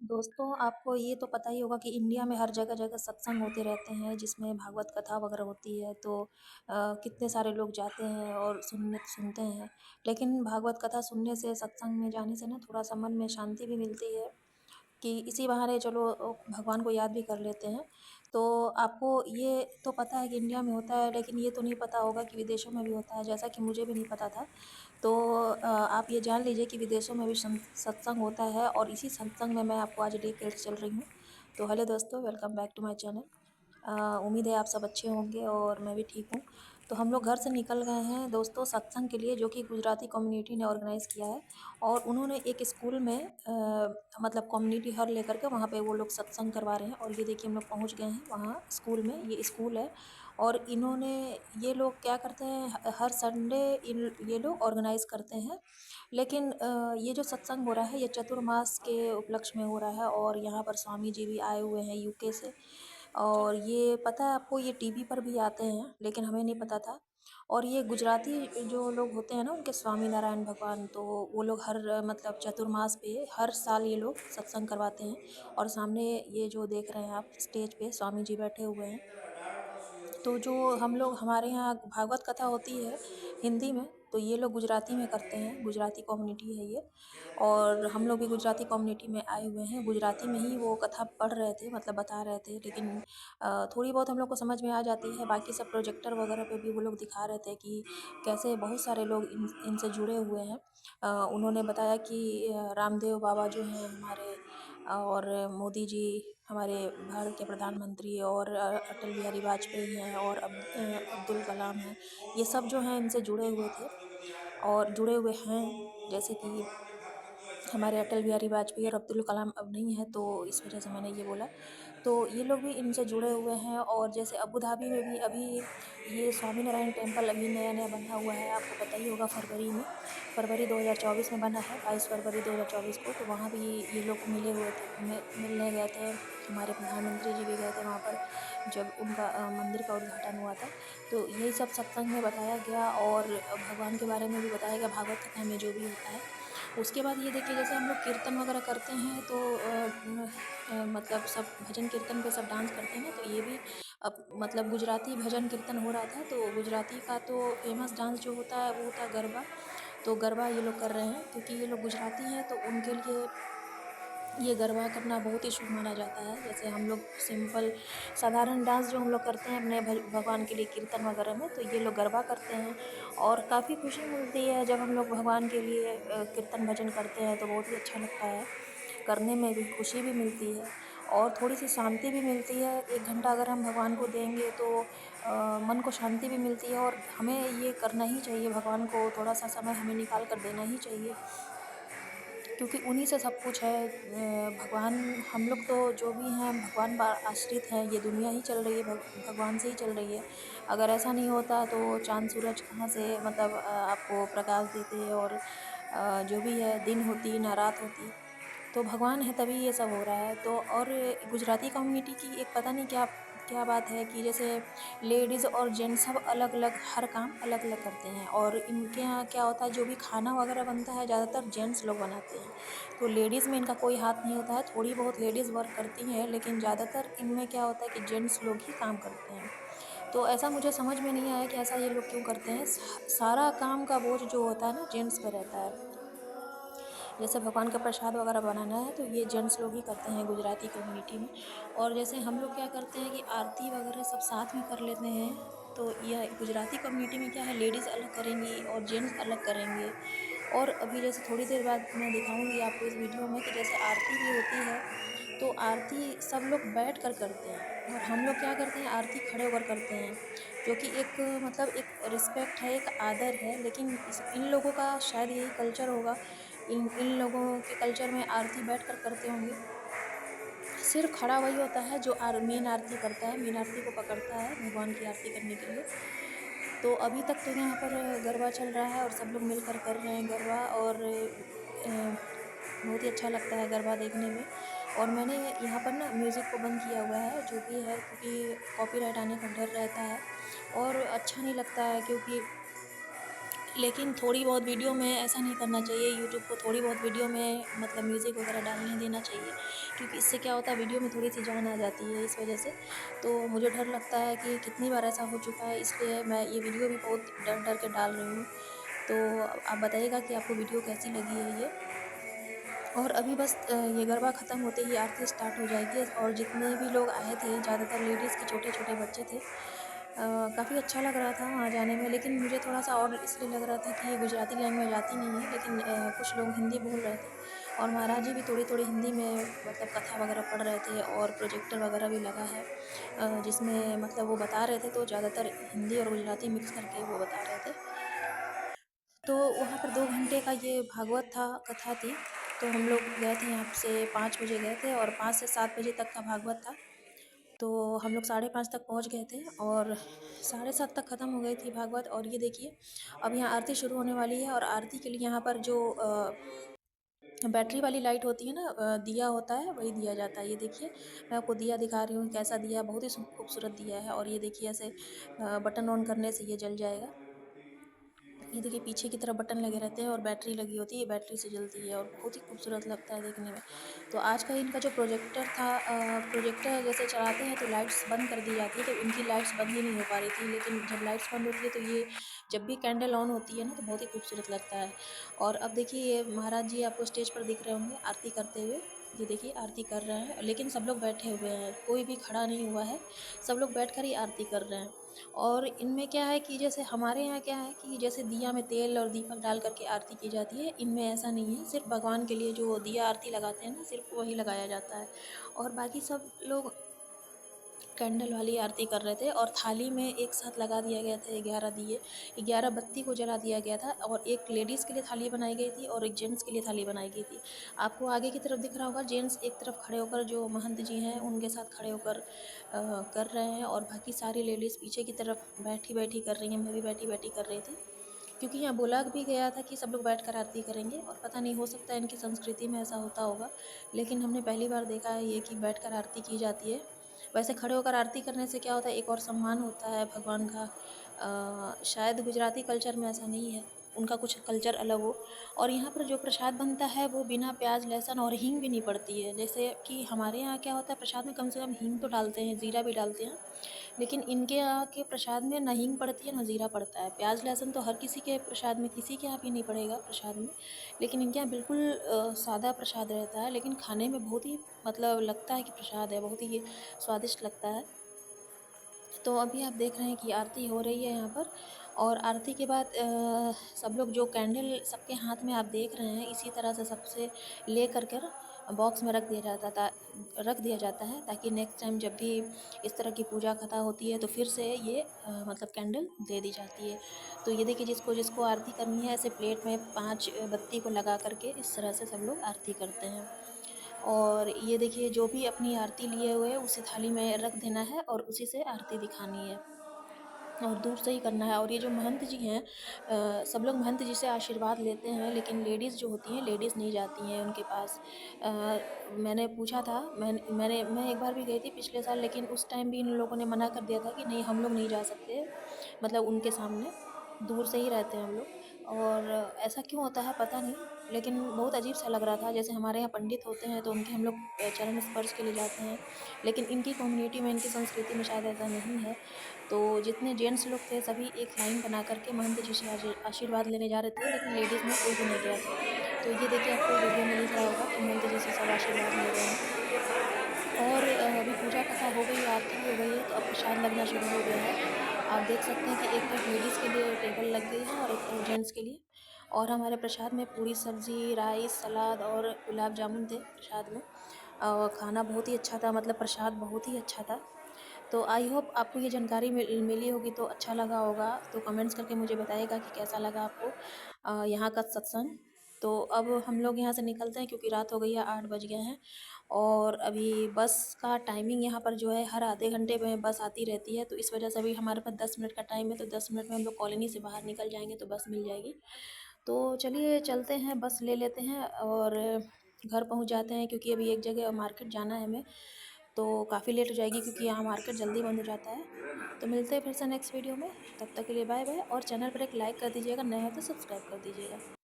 दोस्तों, आपको ये तो पता ही होगा कि इंडिया में हर जगह-जगह सत्संग होते रहते हैं, जिसमें भागवत कथा वगैरह होती है, तो कितने सारे लोग जाते हैं और सुनते हैं। लेकिन भागवत कथा सुनने से, सत्संग में जाने से ना थोड़ा-सा मन में शांति भी मिलती है कि इसी बहाने चलो भगवान को याद भी कर लेते हैं। तो आपको ये तो पता है कि इंडिया में होता है, लेकिन ये तो नहीं पता होगा कि विदेशों में भी होता है, जैसा कि मुझे भी नहीं पता था। तो आप ये जान लीजिए कि विदेशों में भी सत्संग होता है और इसी सत्संग में मैं आपको आज लेकर चल रही हूँ। तो हेलो दोस्तों, welcome back to my channel. उम्मीद है आप सब अच्छे होंगे और मैं भी ठीक हूँ। तो हम लोग घर से निकल गए हैं दोस्तों सत्संग के लिए, जो कि गुजराती कम्युनिटी ने ऑर्गेनाइज़ किया है। और उन्होंने एक स्कूल में मतलब कम्युनिटी हॉल लेकर के वहाँ पे वो लोग सत्संग करवा रहे हैं। और ये देखिए हम लोग पहुँच गए हैं वहाँ स्कूल में, ये स्कूल है। और इन्होंने ये लोग क्या करते हैं, हर संडे ये लोग ऑर्गेनाइज़ करते हैं। लेकिन ये जो सत्संग हो रहा है ये चतुर्मास के उपलक्ष्य में हो रहा है और यहाँ पर स्वामी जी भी आए हुए हैं यूके से। और ये पता है आपको, ये टीवी पर भी आते हैं, लेकिन हमें नहीं पता था। और ये गुजराती जो लोग होते हैं ना, उनके स्वामी नारायण भगवान, तो वो लोग हर मतलब चतुर्मास पे हर साल ये लोग सत्संग करवाते हैं। और सामने ये जो देख रहे हैं आप, स्टेज पे स्वामी जी बैठे हुए हैं। तो जो हम लोग, हमारे यहाँ भागवत कथा होती है हिंदी में, तो ये लोग गुजराती में करते हैं, गुजराती कम्युनिटी है ये। और हम लोग भी गुजराती कम्युनिटी में आए हुए हैं, गुजराती में ही वो कथा पढ़ रहे थे, मतलब बता रहे थे। लेकिन थोड़ी बहुत हम लोग को समझ में आ जाती है, बाकी सब प्रोजेक्टर वगैरह पे भी वो लोग दिखा रहे थे कि कैसे बहुत सारे लोग इनसे जुड़े हुए हैं। उन्होंने बताया कि रामदेव बाबा जो हैं हमारे, और मोदी जी हमारे भारत के प्रधानमंत्री, और अटल बिहारी वाजपेयी हैं, और अब्दुल कलाम हैं। ये सब जो हैं इनसे जुड़े हुए थे और जुड़े हुए हैं। जैसे कि हमारे अटल बिहारी वाजपेयी और अब्दुल कलाम अब नहीं है, तो इस वजह से मैंने ये बोला। तो ये लोग भी इनसे जुड़े हुए हैं। और जैसे अबू धाबी में भी अभी ये स्वामीनारायण टेम्पल अभी नया-नया बना हुआ है, आपको पता ही होगा। फरवरी 2024 में बना है, 22 फरवरी 2024 को। तो वहाँ भी ये लोग मिले हुए थे, मिलने गए थे। हमारे प्रधानमंत्री जी भी गए थे वहाँ पर, जब उनका मंदिर का उद्घाटन हुआ था। तो यही सब सत्संग में बताया गया और भगवान के बारे में भी बताया गया, भागवत कथा में जो भी होता है। उसके बाद ये देखिए, जैसे हम लोग कीर्तन वगैरह करते हैं, तो मतलब सब भजन कीर्तन पे सब डांस करते हैं ना, तो ये भी अब मतलब गुजराती भजन कीर्तन हो रहा था। तो गुजराती का तो फेमस डांस जो होता है वो होता है गरबा। तो गरबा ये लोग कर रहे हैं, क्योंकि ये लोग गुजराती हैं, तो उनके लिए ये गरबा करना बहुत ही शुभ माना जाता है। जैसे हम लोग सिंपल साधारण डांस जो हम लोग करते हैं अपने भगवान के लिए कीर्तन वगैरह में, तो ये लोग गरबा करते हैं। और काफ़ी खुशी मिलती है जब हम लोग भगवान के लिए कीर्तन भजन करते हैं, तो बहुत ही अच्छा लगता है। करने में भी खुशी भी मिलती है और थोड़ी-सी शांति भी मिलती है। 1 घंटा अगर हम भगवान को देंगे, तो मन को शांति भी मिलती है। और हमें ये करना ही चाहिए, भगवान को थोड़ा-सा समय हमें निकाल कर देना ही चाहिए, क्योंकि उन्हीं से सब कुछ है। भगवान, हम लोग तो जो भी हैं भगवान पर आश्रित हैं, ये दुनिया ही चल रही है भगवान से ही चल रही है। अगर ऐसा नहीं होता तो चाँद सूरज कहाँ से मतलब आपको प्रकाश देते, और जो भी है दिन होती ना रात होती। तो भगवान है तभी ये सब हो रहा है। तो और गुजराती कम्युनिटी की एक पता नहीं क्या क्या बात है कि जैसे लेडीज़ और जेंट्स सब अलग-अलग हर काम अलग-अलग करते हैं। और इनके यहाँ क्या होता है, जो भी खाना वगैरह बनता है ज़्यादातर जेंट्स लोग बनाते हैं। तो लेडीज़ में इनका कोई हाथ नहीं होता है, थोड़ी बहुत लेडीज़ वर्क करती हैं, लेकिन ज़्यादातर इनमें क्या होता है कि जेंट्स लोग ही काम करते हैं। तो ऐसा मुझे समझ में नहीं आया कि ऐसा ये लोग क्यों करते हैं। सारा काम का बोझ जो होता है ना जेंट्स पे रहता है। जैसे भगवान का प्रसाद वगैरह बनाना है, तो ये जेंट्स लोग ही करते हैं गुजराती कम्युनिटी में। और जैसे हम लोग क्या करते हैं कि आरती वगैरह सब साथ में कर लेते हैं। तो यह गुजराती कम्युनिटी में क्या है, लेडीज़ अलग करेंगी और जेंट्स अलग करेंगे। और अभी जैसे थोड़ी देर बाद मैं दिखाऊंगी आपको इस वीडियो में कि जैसे आरती भी होती है, तो आरती सब लोग बैठ कर करते हैं और हम लोग क्या करते हैं, आरती खड़े होकर करते हैं। जो कि एक मतलब एक रिस्पेक्ट है, एक आदर है। लेकिन इन लोगों का शायद यही कल्चर होगा। इन लोगों के कल्चर में आरती बैठकर करते होंगे। सिर खड़ा वही होता है जो मेन आरती करता है, मेन आरती को पकड़ता है भगवान की आरती करने के लिए। तो अभी तक तो यहाँ पर गरबा चल रहा है और सब लोग मिलकर कर रहे हैं गरबा। और बहुत ही अच्छा लगता है गरबा देखने में। और मैंने यहाँ पर ना म्यूज़िक को बंद किया हुआ है, जो भी है, क्योंकि कॉपीराइट आने का डर रहता है और अच्छा नहीं लगता है। क्योंकि लेकिन थोड़ी बहुत वीडियो में ऐसा नहीं करना चाहिए, यूट्यूब को थोड़ी बहुत वीडियो में मतलब म्यूज़िक वगैरह डालने देना चाहिए, क्योंकि इससे क्या होता है वीडियो में थोड़ी सी जान आ जाती है इस वजह से। तो मुझे डर लगता है कि कितनी बार ऐसा हो चुका है, इसलिए मैं ये वीडियो भी बहुत डर डर के डाल रही हूँ। तो आप बताइएगा कि आपको वीडियो कैसी लगी है ये। और अभी बस ये गरबा ख़त्म होते ही आरती स्टार्ट हो जाएगी, और जितने भी लोग आए थे ज़्यादातर लेडीज़ के छोटे छोटे बच्चे थे। काफ़ी अच्छा लग रहा था वहाँ जाने में, लेकिन मुझे थोड़ा-सा और इसलिए लग रहा था कि ये गुजराती लैंग्वेज आती नहीं है, लेकिन कुछ लोग हिंदी बोल रहे थे, और महाराज जी भी थोड़ी-थोड़ी हिंदी में मतलब कथा वगैरह पढ़ रहे थे, और प्रोजेक्टर वगैरह भी लगा है जिसमें मतलब वो बता रहे थे, तो ज़्यादातर हिंदी और गुजराती मिक्स करके वो बता रहे थे। तो वहाँ पर 2 घंटे का ये भागवत था, कथा थी। तो हम लोग गए थे यहाँ से 5 बजे गए थे, और 5 से 7 बजे तक का भागवत था। तो हम लोग 5:30 तक पहुँच गए थे, और 7:30 तक ख़त्म हो गई थी भागवत। और ये देखिए अब यहाँ आरती शुरू होने वाली है, और आरती के लिए यहाँ पर जो बैटरी वाली लाइट होती है ना, दिया होता है, वही दिया जाता है। ये देखिए मैं आपको दिया दिखा रही हूँ, कैसा दिया, बहुत ही खूबसूरत दिया है। और ये देखिए ऐसे बटन ऑन करने से ये जल जाएगा। ये देखिए पीछे की तरफ बटन लगे रहते हैं, और बैटरी लगी होती है, बैटरी से जलती है, और बहुत ही खूबसूरत लगता है देखने में। तो आज का इनका जो प्रोजेक्टर था, प्रोजेक्टर जैसे चलाते हैं तो लाइट्स बंद कर दी जाती है, तो इनकी लाइट्स बंद ही नहीं हो पा रही थी, लेकिन जब लाइट्स बंद होती है तो ये जब भी कैंडल ऑन होती है ना, तो बहुत ही खूबसूरत लगता है। और अब देखिए ये महाराज जी आपको स्टेज पर दिख रहे होंगे आरती करते हुए। ये देखिए आरती कर रहे हैं, लेकिन सब लोग बैठे हुए हैं, कोई भी खड़ा नहीं हुआ है, सब लोग बैठकर ही आरती कर रहे हैं। और इनमें क्या है कि जैसे हमारे यहाँ क्या है कि जैसे दिया में तेल और दीपक डाल करके आरती की जाती है, इनमें ऐसा नहीं है। सिर्फ भगवान के लिए जो दिया आरती लगाते हैं ना, सिर्फ वही लगाया जाता है, और बाकी सब लोग कैंडल वाली आरती कर रहे थे। और थाली में एक साथ लगा दिया गया था 11 दिए, 11 बत्ती को जला दिया गया था, और एक लेडीज़ के लिए थाली बनाई गई थी, और एक जेंट्स के लिए थाली बनाई गई थी। आपको आगे की तरफ दिख रहा होगा, जेंट्स एक तरफ खड़े होकर, जो महंत जी हैं उनके साथ खड़े होकर कर रहे हैं, और बाकी सारी लेडीज़ पीछे की तरफ बैठी बैठी कर रही हैं। मैं भी बैठी बैठी कर रही थी, क्योंकि यहाँ बोला भी गया था कि सब लोग बैठकर आरती करेंगे, और पता नहीं, हो सकता है इनकी संस्कृति में ऐसा होता होगा, लेकिन हमने पहली बार देखा है ये कि बैठकर आरती की जाती है। वैसे खड़े होकर आरती करने से क्या होता है, एक और सम्मान होता है भगवान का। शायद गुजराती कल्चर में ऐसा नहीं है, उनका कुछ कल्चर अलग हो। और यहाँ पर जो प्रसाद बनता है वो बिना प्याज लहसुन और हींग भी नहीं पड़ती है, जैसे कि हमारे यहाँ क्या होता है, प्रसाद में कम से कम हींग तो डालते हैं, ज़ीरा भी डालते हैं, लेकिन इनके यहाँ के प्रसाद में ना हींग पड़ती है ना ज़ीरा पड़ता है। प्याज लहसुन तो हर किसी के प्रसाद में, किसी के यहाँ भी नहीं पड़ेगा प्रसाद में, लेकिन इनके यहाँ बिल्कुल सादा प्रसाद रहता है, लेकिन खाने में बहुत ही मतलब लगता है कि प्रसाद है, बहुत ही ये स्वादिष्ट लगता है। तो अभी आप देख रहे हैं कि आरती हो रही है यहाँ पर, और आरती के बाद सब लोग जो कैंडल सबके हाथ में आप देख रहे हैं, इसी तरह से सबसे ले कर कर बॉक्स में रख दिया जाता है, ताकि नेक्स्ट टाइम जब भी इस तरह की पूजा कथा होती है तो फिर से ये मतलब कैंडल दे दी जाती है। तो ये देखिए जिसको जिसको आरती करनी है, ऐसे प्लेट में 5 बत्ती को लगा करके इस तरह से सब लोग आरती करते हैं। और ये देखिए जो भी अपनी आरती लिए हुए है उसी थाली में रख देना है, और उसी से आरती दिखानी है, और दूर से ही करना है। और ये जो महंत जी हैं, सब लोग महंत जी से आशीर्वाद लेते हैं, लेकिन लेडीज़ जो होती हैं, लेडीज़ नहीं जाती हैं उनके पास। मैंने पूछा था, मैं एक बार भी गई थी पिछले साल, लेकिन उस टाइम भी इन लोगों ने मना कर दिया था कि नहीं, हम लोग नहीं जा सकते, मतलब उनके सामने, दूर से ही रहते हैं हम लोग। और ऐसा क्यों होता है पता नहीं, लेकिन बहुत अजीब सा लग रहा था। जैसे हमारे यहाँ पंडित होते हैं तो उनके हम लोग चरण स्पर्श के लिए जाते हैं, लेकिन इनकी कम्युनिटी में, इनकी संस्कृति में शायद ऐसा नहीं है। तो जितने जेंट्स लोग थे सभी एक लाइन बना करके महंत जी से आशीर्वाद लेने जा रहे थे, लेकिन लेडीज़ में कोई भी नहीं गया था। तो ये देखिए आपको वीडियो में दिख रहा होगा कि महंत जी से सब आशीर्वाद ले रहे हैं। और अभी पूजा कथा हो गई है, आरती भी हो गई है, तो अब प्रसाद लगना शुरू हो गया है। आप देख सकते हैं कि एक तरफ लेडीज़ के लिए टेबल लग गई है, और एक तरफ जेंट्स के लिए। और हमारे प्रसाद में पूरी सब्ज़ी, राइस, सलाद और गुलाब जामुन थे प्रसाद में। खाना बहुत ही अच्छा था, मतलब प्रसाद बहुत ही अच्छा था। तो आई होप आपको ये जानकारी मिली होगी, तो अच्छा लगा होगा, तो कमेंट्स करके मुझे बताइएगा कि कैसा लगा आपको यहाँ का सत्संग। तो अब हम लोग यहाँ से निकलते हैं, क्योंकि रात हो गई है, 8 बज गए हैं। और अभी बस का टाइमिंग यहाँ पर जो है, हर आधे घंटे में बस आती रहती है, तो इस वजह से अभी हमारे पास 10 मिनट का टाइम है, तो 10 मिनट में हम लोग कॉलोनी से बाहर निकल जाएंगे तो बस मिल जाएगी। तो चलिए चलते हैं, बस ले लेते हैं और घर पहुँच जाते हैं, क्योंकि अभी एक जगह मार्केट जाना है हमें। तो काफ़ी लेट हो जाएगी क्योंकि यहाँ मार्केट जल्दी बंद हो जाता है। तो मिलते हैं फिर से नेक्स्ट वीडियो में, तब तक के लिए बाय बाय, और चैनल पर एक लाइक कर दीजिएगा, नए हैं तो सब्सक्राइब कर दीजिएगा।